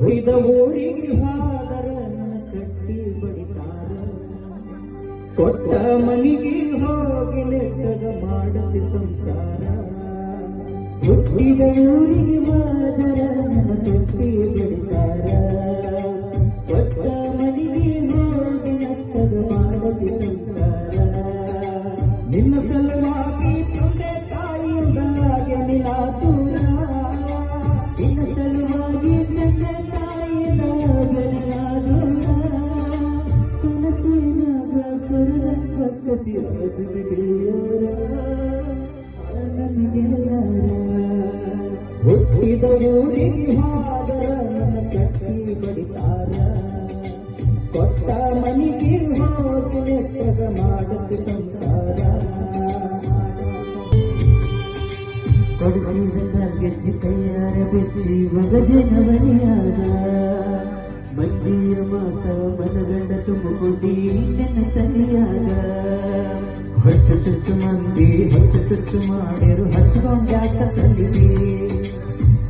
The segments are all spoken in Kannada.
ಹುಟ್ಟಿದ ಊರಿಗೆ ಹೋದರ ನನ್ನ ಕಟ್ಟಿ ಬಡಿತಾರ ಕೊಟ್ಟ ಮನಿಗೆ ಹೋಗಿ ನೆಟ್ಟಗ ಮಾಡತಿ ಸಂಸಾರ ಹುಟ್ಟಿದ ಊರಿಗೆ ಹೋದರ ನನ್ನ ಕಟ್ಟಿ ಬಡಿತಾರ ಕೊಟ್ಟ ಮನಿಗೆ ಹೋಗಿ ನೆಟ್ಟಗ ಮಾಡತಿ ಸಂಸಾರ ನಿನ್ನ ಸಲುವಾಗಿ ತಂದೆ ತಾಯಿಯಿಂದಾಗೆ ನಿನ್ನ ದೂರ ನಿನ್ನ ಸಲುವಾಗಿ ತಂದೆ ತಾಯಿಯಿಂದಾಗೆ ನಿನ್ನ ದೂರ ಕನಸಿನಾಗ ಕರಕತ್ತಿ ಗೆಳೆಯರ ನನ್ನ ಗೆಳೆಯರ ಹುಟ್ಟಿದ ಊರಿಗೆ ಹೋದರ ನನ್ನ ಕಟ್ಟಿ ಬಡಿತಾರ ಕೊಟ್ಟ ಮನಿಗೆ ಹೋಗಿ ನೆಟ್ಟಗ ಮಾಡತಿ ಸಂಸಾರ ಕೊಡಿಸಿದ ಗೆಜ್ಜಿ ಕೈಯಾರ ಬೆಚ್ಚಿ ಮಗಜನವನಿಯಾದ ಮಂದಿಯ ಮಾತ ಮನಗಂಡ ತುಂಬುಕೊಂಡಿ ನನ್ನ ತನಿಯಾಗ ಹೊಚ್ಚ ಚುಚ್ಚು ಮಂದಿ ಹೊಚ್ಚ ಚುಚ್ಚು ಮಾಡಿರು ಹಚ್ಕೊಂಡ್ಯಾಕ ತಲ್ಲಿದೆ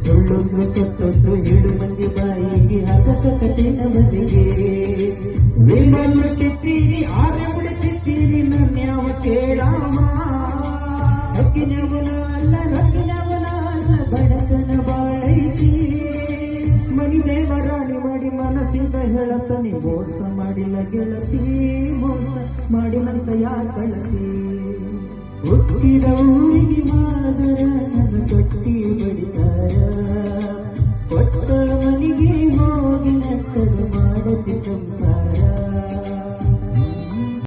ಸುಳ್ಳೊಂದು ಸತ್ತೊಂದು ಏಳು ಮಂದಿ ಬಾಯಿಗೆ ಹಾಕಕತೇನ ಬದಿಗೆ ನಿಮ್ಮನ್ನು ಚಿತ್ತೀರಿ ಆರೆಂಬುಡಿ ಚಿತ್ತೀರಿ ನನ್ಯಾವ ಕೇಳಾಮ ಹಕ್ಕಿನವನ ಅಲ್ಲ ರಕ್ಕಿನವನ ಅಲ್ಲ ಬಡಕನ ಬಾಳೈತಿ ಮನಿ ದೇವರಾಣಿ ಮಾಡಿ ಮನಸ್ಸಿಂದ ಹೇಳತನಿ ಮೋಸ ಮಾಡಿಲ್ಲ ಗೆಳತಿ ಮೋಸ ಮಾಡಿನಂತ ಯಾರ ಕಳತಿ ಹುಟ್ಟಿದ ಊರಿಗೆ ಮಾದರ ನನ್ನ ಕಟ್ಟಿ